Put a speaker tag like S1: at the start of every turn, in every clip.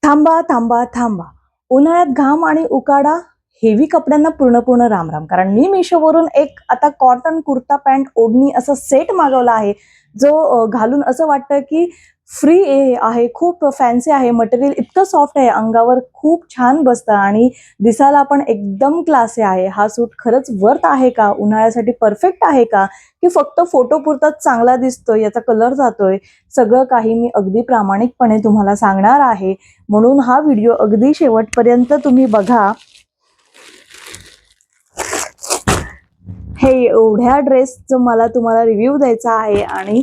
S1: थांबा थांबा थांबा. उन्हाळ्यात घाम आणि उकाडा, हेवी कपड्यांना पूर्ण राम. कारण मी मिशोवरून एक आता कॉटन कुर्ता पॅन्ट ओढणी असा सेट मागवला आहे, जो घालून असं वाटतं की फ्री आहे, खूप फॅन्सी आहे. मटेरियल इतकं सॉफ्ट आहे, अंगावर खूप छान बसतं आणि दिसायला पण एकदम क्लासी आहे. हा सूट खरंच वर्थ आहे का? उन्हाळ्यासाठी परफेक्ट आहे का? की फक्त फोटो पुरताच चांगला दिसतोय, याचा कलर जातोय? सगळं काही मी अगदी प्रामाणिकपणे तुम्हाला सांगणार आहे. म्हणून हा व्हिडिओ अगदी शेवटपर्यंत तुम्ही बघा. हे एवढ्या ड्रेसचं मला तुम्हाला रिव्ह्यू द्यायचा आहे आणि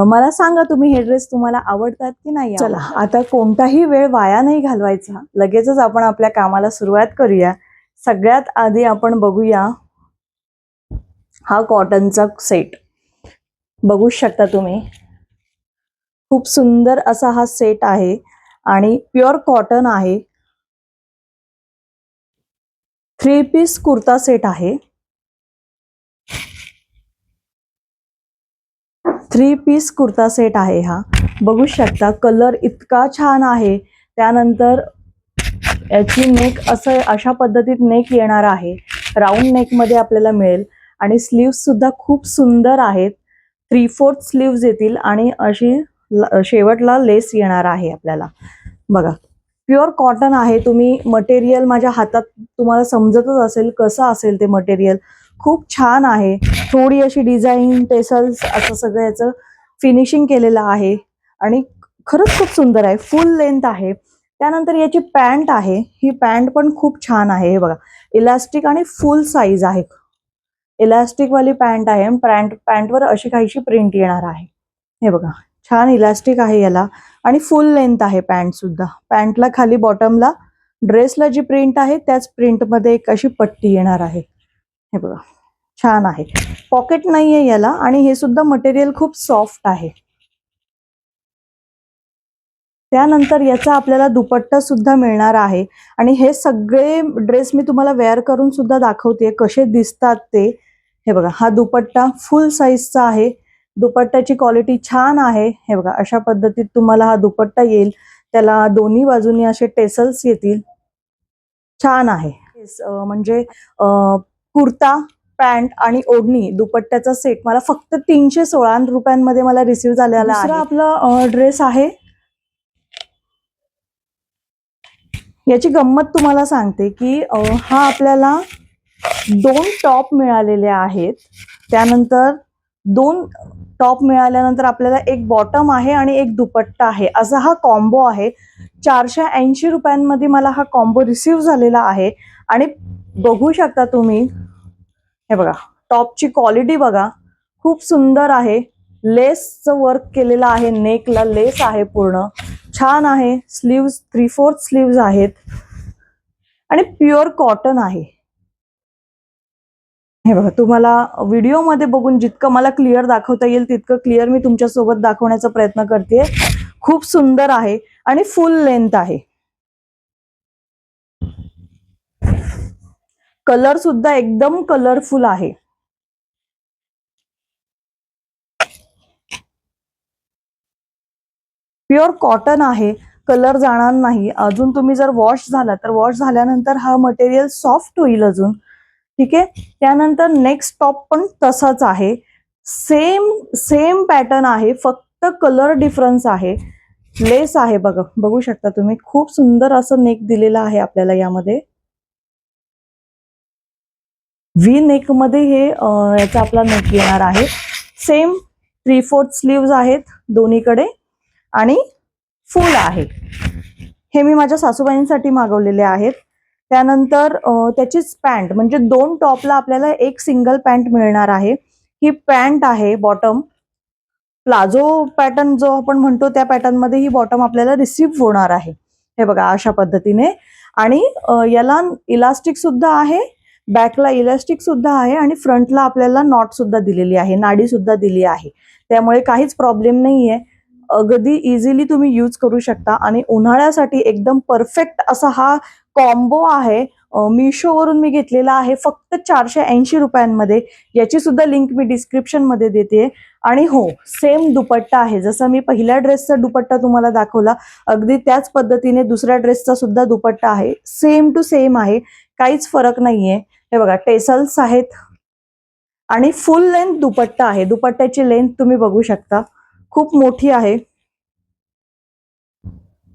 S1: मला सांगा तुम्ही हे ड्रेस तुम्हाला आवडतात की नाही. चला आता कोणताही वेळ वाया नाही घालवायचा, लगेचच आपण आपल्या कामाला सुरुवात करूया. सगळ्यात आधी आपण बघूया हा कॉटनचा सेट. बघू शकता तुम्ही, खूप सुंदर असा हा सेट आहे आणि प्युअर कॉटन आहे. 3 पीस कुर्ता सेट आहे. 3 पीस कुर्ता सेट आहे हा. बघू शकता कलर इतका छान आहे. त्यानंतर याची नेक अशा पद्धतीत नेक येणार आहे. राऊंड नेक मध्ये आपल्याला मिळेल आणि स्लीव्स सुद्धा खूप सुंदर आहेत. 3/4 स्लीव्स येतील आणि अशी शेवटला लेस येणार आहे आपल्याला. बघा, प्युअर कॉटन आहे. तुम्ही मटेरियल माझ्या हातात तुम्हाला समजतच असेल कसं असेल ते मटेरियल. खूप छान आहे. थोडी अशी डिझाईन टेसल्स असं सगळं याचं फिनिशिंग केलेलं आहे आणि खरंच खूप सुंदर आहे. फुल लेंथ आहे. त्यानंतर याची पॅन्ट आहे. ही पॅन्ट पण खूप छान आहे. हे बघा, इलास्टिक आणि फुल साईज आहे. इलास्टिक वाली पॅन्ट आहे. पॅन्टवर अशी काहीशी प्रिंट येणार आहे. हे बघा, छान इलास्टिक आहे याला आणि फुल लेंथ आहे पॅन्ट सुद्धा. पॅन्टला खाली बॉटमला ड्रेसला जी प्रिंट आहे त्याच प्रिंटमध्ये एक अशी पट्टी येणार आहे. हे बघा, छान आहे. पॉकेट नाहीये याला आणि हे सुद्धा मटेरियल खूप सॉफ्ट आहे. त्यानंतर याचा आपल्याला दुपट्टा सुद्धा मिळणार आहे आणि हे सगळे ड्रेस मी तुम्हाला वेअर करून सुद्धा दाखवते कसे दिसतात ते. हे बघा, हा दुपट्टा फुल साईजचा आहे. दुपट्ट्याची क्वालिटी छान आहे. हे बघा, अशा पद्धतीत तुम्हाला हा दुपट्टा येईल. त्याला दोन्ही बाजूनी असे टेसल्स येतील. छान आहे. म्हणजे कुर्ता पॅन्ट आणि ओढणी दुपट्ट्याचा सेट मला फक्त 316 रुपयांमध्ये मला रिसीव्ह झालेला आहे. दुसरा आपला ड्रेस आहे. याची गंमत तुम्हाला सांगते की हा आपल्याला 2 टॉप मिळालेले आहेत. त्यानंतर 2 टॉप मिळाल्यानंतर आपल्याला एक बॉटम आहे आणि एक दुपट्टा आहे. असा हा कॉम्बो आहे. 480 रुपयांमध्ये मला हा कॉम्बो रिसीव्ह झालेला आहे आणि बघू शकता तुम्ही. हे बघा, टॉपची क्वालिटी बघा, खूप सुंदर आहे. लेसचं वर्क केलेलं आहे. नेकला लेस आहे पूर्ण. छान आहे. स्लीव्स 3/4 स्लीव्स आहेत आणि प्युअर कॉटन आहे. हे बघा, तुम्हाला व्हिडिओमध्ये बघून जितकं मला क्लिअर दाखवता येईल तितकं क्लिअर मी तुमच्यासोबत दाखवण्याचा प्रयत्न करते. खूप सुंदर आहे आणि फुल लेंथ आहे. कलर सुद्धा एकदम कलरफुल आहे. प्युअर कॉटन आहे. कलर जाणार नाही. अजून तुम्ही जर वॉश झाला तर वॉश झाल्यानंतर हा मटेरियल सॉफ्ट होईल अजून. ठीक आहे. त्यानंतर नेक्स्ट टॉप पण तसाच आहे. सेम पॅटर्न आहे, फक्त कलर डिफरन्स आहे. लेस आहे. बघू शकता तुम्ही, खूप सुंदर असं नेक दिलेलं आहे आपल्याला. यामध्ये व्ही नेक मध्ये हे याचा आपला नेक येणार आहे. सेम 3/4 स्लीव्स आहेत दोन्हीकडे आणि फुल आहे. हे मी माझ्या सासूबाईंसाठी मागवलेले आहेत. त्यानंतर त्याचीच पॅन्ट, म्हणजे 2 टॉपला आपल्याला एक सिंगल पॅन्ट मिळणार आहे. ही पॅन्ट आहे. बॉटम प्लाझो पॅटर्न जो आपण म्हणतो त्या पॅटर्न मध्ये ही बॉटम आपल्याला रिसीव्ह होणार आहे. हे बघा, अशा पद्धतीने. आणि याला इलास्टिक सुद्धा आहे. बॅकला इलास्टिक सुद्धा आहे आणि फ्रंटला आपल्याला नॉट सुद्धा दिलेली आहे, नाडी सुद्धा दिली आहे. त्यामुळे काहीच प्रॉब्लेम नाहीये. अगदी इझिली तुम्ही यूज करू शकता आणि उन्हाळ्यासाठी एकदम परफेक्ट असा हा कॉम्बो आहे, मिशोवरून मी घेतलेला आहे फक्त 480 रुपयांमध्ये. याची सुद्धा लिंक मी डिस्क्रिप्शन मध्ये देते. आणि हो, सेम दुपट्टा आहे. जसं मी पहिल्या ड्रेसचा दुपट्टा तुम्हाला दाखवला, अगदी त्याच पद्धतीने दुसऱ्या ड्रेसचा सुद्धा दुपट्टा आहे. सेम टू सेम आहे, काहीच फरक नाहीये. हे बघा, टेसल्स आहेत आणि फुल लेंथ दुपट्टा आहे. दुपट्ट्याची लेंथ तुम्ही बघू शकता, खूप मोठी आहे.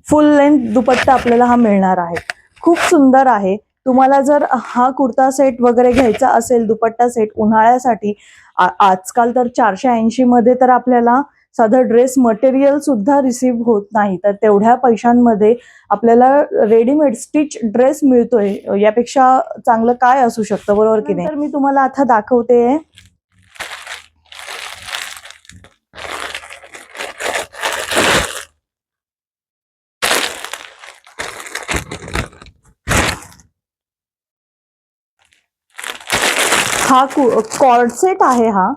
S1: फुल लेंथ दुपट्टा आपल्याला हा मिळणार आहे. खूप सुंदर आहे. तुम्हाला जर हा कुर्ता सेट वगैरे घ्यायचा असेल, दुपट्टा सेट उन्हाळ्यासाठी, आजकाल तर 480 मध्ये तर आपल्याला साधं ड्रेस मटेरियल सुद्धा रिसीव्ह होत नाही. तर तेवढ्या पैशांमध्ये आपल्याला रेडीमेड स्टिच ड्रेस मिळतोय, यापेक्षा चांगलं काय असू शकतं, बरोबर की नाही? तर मी तुम्हाला आता दाखवते हा कॉर्ड सेट आहे. हा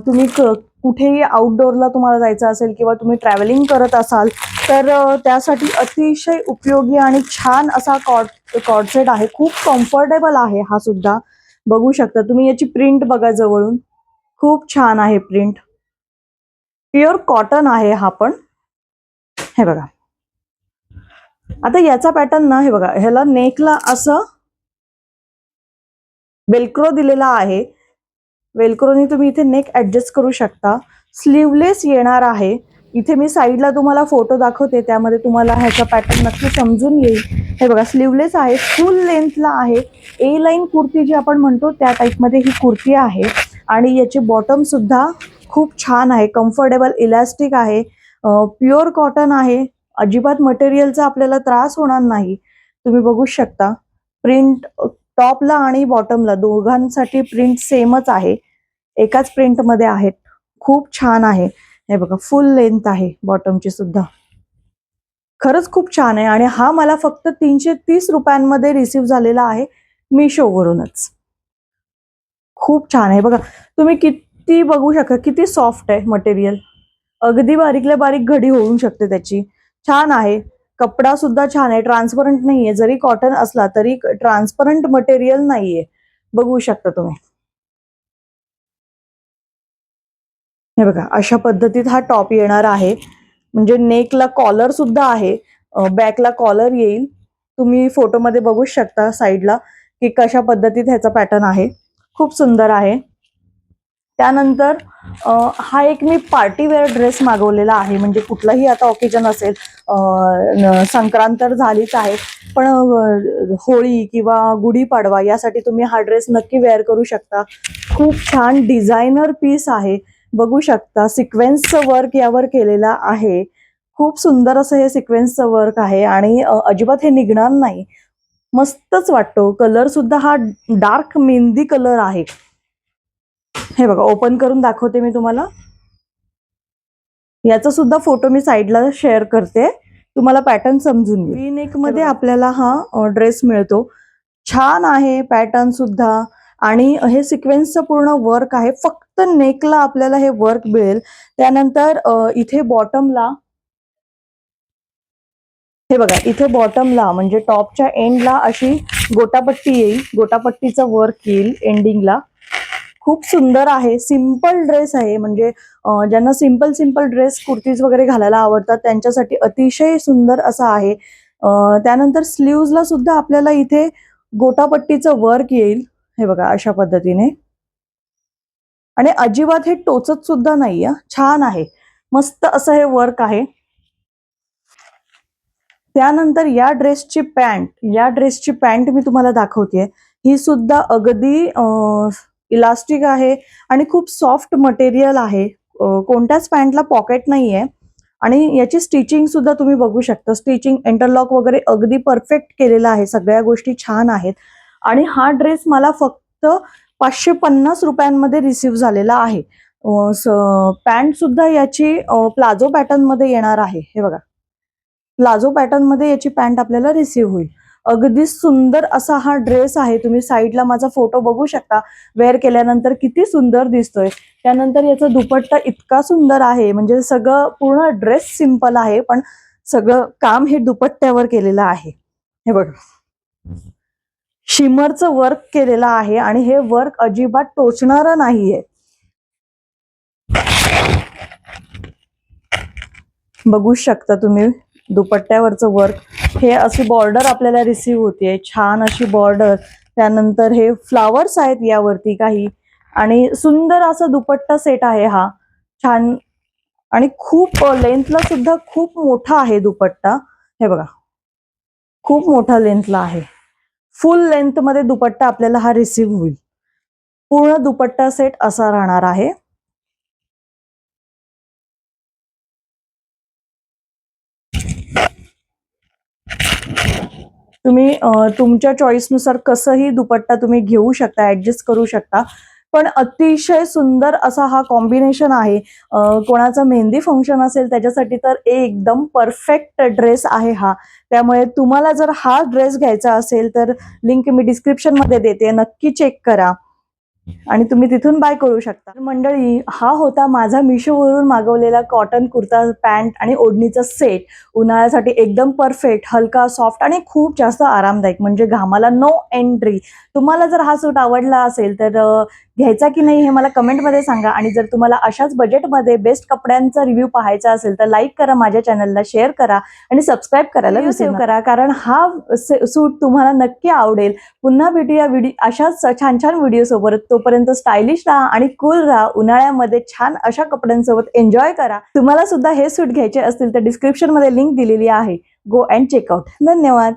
S1: तुम्ही कुठेही आउटडोअरला तुम्हाला जायचं असेल किंवा तुम्ही ट्रॅव्हलिंग करत असाल तर त्यासाठी अतिशय उपयोगी आणि छान असा कॉर्ड सेट आहे. खूप कम्फर्टेबल आहे हा सुद्धा. बघू शकता तुम्ही, याची प्रिंट बघा जवळून, खूप छान आहे प्रिंट. प्युअर कॉटन आहे हा पण. हे बघा, आता याचा पॅटर्न ना, हे बघा, ह्याला नेकला असं वेल्क्रो दिलेला आहे. वेल्क्रोनी तुम्ही इथे नेक ऍडजस्ट करू शकता. स्लीवलेस येणार आहे. इथे मी साईडला तुम्हाला फोटो दाखवते, त्यामध्ये तुम्हाला ह्याचा पॅटर्न नक्की समजून येईल. हे बघा, स्लीवलेस आहे, फुल लेंथला आहे. ए लाईन कुर्ती जी आपण म्हणतो त्या टाईपमध्ये ही कुर्ती आहे. आणि याची बॉटम सुद्धा खूप छान आहे, कम्फर्टेबल, इलास्टिक आहे, प्युअर कॉटन आहे. अजिबात मटेरियलचा आपल्याला त्रास होणार नाही. तुम्ही बघू शकता, प्रिंट टॉपला आणि बॉटमला दोघांसाठी प्रिंट सेमच आहे, एकाच प्रिंट मध्ये आहेत. खूप छान आहे. हे बघा, फुल लेंथ आहे बॉटमची सुद्धा. खरंच खूप छान आहे. आणि हा मला फक्त 330 रुपयांमध्ये रिसीव्ह झालेला आहे मिशोवरूनच. खूप छान आहे. बघा तुम्ही, किती बघू शकता, किती सॉफ्ट आहे मटेरियल. अगदी बारीकल्या बारीक घडी होऊ शकते त्याची. छान आहे. कपडा सुद्धा छान आहे, ट्रान्सपरंट नाहीये. जरी कॉटन असला तरी ट्रान्सपरंट मटेरियल नाहीये, बघू शकता तुम्ही. हे बघा, अशा पद्धतीत हा टॉप येणार आहे. म्हणजे नेकला कॉलर सुद्धा आहे, बॅकला कॉलर येईल. तुम्ही फोटोमध्ये बघू शकता साईडला की कशा पद्धतीत ह्याचा पॅटर्न आहे. खूप सुंदर आहे. त्यानंतर हा एक मी पार्टीवेअर ड्रेस मागवलेला आहे. म्हणजे कुठलाही आता ऑकेजन असेल, संक्रांत तर झालीच आहे, पण होळी किंवा गुढीपाडवा यासाठी तुम्ही हा ड्रेस नक्की वेअर करू शकता. खूप छान डिझायनर पीस आहे, बघू शकता. सिक्वेन्सचं वर्क यावर केलेलं आहे. खूप सुंदर असं हे सिक्वेन्सचं वर्क आहे आणि अजिबात हे निघणार नाही. मस्तच वाटतो. कलर सुद्धा हा डार्क मेहंदी कलर आहे. हे बघा, ओपन करून दाखवते मी तुम्हाला. याचा सुद्धा फोटो मी साईडला शेअर करते, तुम्हाला पॅटर्न समजून येईल. व्ही नेक मध्ये आपल्याला हा ड्रेस मिळतो. छान आहे पॅटर्न सुद्धा. आणि हे सिक्वेन्सचं पूर्ण वर्क आहे. फक्त नेकला आपल्याला हे वर्क मिळेल. त्यानंतर इथे बॉटमला, हे बघा, इथे बॉटमला म्हणजे टॉपच्या एंडला अशी गोटापट्टी येईल. गोटापट्टीचं वर्क येईल एंडिंगला. खूप सुंदर आहे. सिंपल ड्रेस आहे, म्हणजे ज्यांना सिंपल सिंपल ड्रेस, कुर्तीज वगैरे घालायला आवडतात त्यांच्यासाठी अतिशय सुंदर असा आहे. त्यानंतर स्लीव्हजला सुद्धा आपल्याला इथे गोटापट्टीचं वर्क येईल. हे बघा, अशा पद्धतीने. आणि अजिबात हे टोचत सुद्धा नाही. छान आहे, मस्त असं हे वर्क आहे. त्यानंतर या ड्रेसची पॅन्ट मी तुम्हाला दाखवते. ही सुद्धा अगदी इलास्टिक आहे आणि खूप सॉफ्ट मटेरियल आहे. कोणत्याच पॅन्टला पॉकेट नाहीये. आणि याची स्टिचिंग सुद्धा तुम्ही बघू शकता. स्टिचिंग, इंटरलॉक वगैरे अगदी परफेक्ट केलेला आहे. सगळ्या गोष्टी छान आहेत. आणि हा ड्रेस मला फक्त 550 रुपयांमध्ये रिसीव्ह झालेला आहे. पॅन्ट सुद्धा याची प्लाझो पॅटर्न मध्ये येणार आहे. हे बघा, प्लाझो पॅटर्न मध्ये याची पॅन्ट आपल्याला रिसीव्ह होईल. अगदी सुंदर असा हा ड्रेस आहे. तुम्ही साईडला माझा फोटो बघू शकता, वेअर केल्यानंतर किती सुंदर दिसतोय. त्यानंतर याचा दुपट्टा इतका सुंदर आहे, म्हणजे सगळं पूर्ण ड्रेस सिंपल आहे पण सगळं काम हे दुपट्ट्यावर केलेलं आहे. हे बघा, शिमरचं वर्क केलेलं आहे आणि हे वर्क अजिबात टोचणारं नाहीये. बघू शकता तुम्ही दुपट्ट्यावरचं वर्क. हे अशी बॉर्डर आपल्याला रिसीव्ह होतीये, छान अशी बॉर्डर. त्यानंतर हे फ्लावर्स आहेत यावरती काही, आणि सुंदर असा दुपट्टा सेट आहे हा. छान, आणि खूप लेंथला सुद्धा खूप मोठा आहे दुपट्टा. हे बघा, खूप मोठा लेंथला आहे. फुल लेंथ मध्ये दुपट्टा आपल्याला हा रिसीव्ह होईल. पूर्ण दुपट्टा सेट असा राहणार आहे. तुम्ही तुमच्या चॉईसनुसार कसंही दुपट्टा तुम्ही घेऊ शकता, ऍडजस्ट करू शकता. पण अतिशय सुंदर असा हा कॉम्बिनेशन आहे. कोणाचं मेहंदी फंक्शन असेल त्याच्यासाठी तर एकदम परफेक्ट ड्रेस आहे हा. त्यामुळे तुम्हाला जर हा ड्रेस घ्यायचा असेल तर लिंक मी डिस्क्रिप्शन मध्ये देते, नक्की चेक करा आणि तुम्ही तिथून बाय करू शकता. मंडळी, हा होता माझा मिशोवरून मागवलेला कॉटन कुर्ता पॅन्ट आणि ओढणीचा सेट. उन्हाळ्यासाठी एकदम परफेक्ट, हलका, सॉफ्ट आणि खूप जास्त आरामदायक, म्हणजे घामाला नो एंट्री. तुम्हाला जर हा सूट आवडला असेल तर घ्यायचा की नाही हे मला कमेंटमध्ये सांगा. आणि जर तुम्हाला अशाच बजेटमध्ये बेस्ट कपड्यांचा रिव्ह्यू पाहायचा असेल तर लाईक करा माझ्या चॅनलला, शेअर करा आणि सबस्क्राईब करायला विसरू नका, कारण हा सूट तुम्हाला नक्की आवडेल. पुन्हा भेटूया अशाच छान छान व्हिडिओ सोबत. तोपर्यंत स्टायलिश राहा आणि कूल राहा. उन्हाळ्यामध्ये छान अशा कपड्यांसोबत एन्जॉय करा. तुम्हाला सुद्धा हे सूट घ्यायचे असतील तर डिस्क्रिप्शन मध्ये लिंक दिलेली आहे. Go and checkout. धन्यवाद.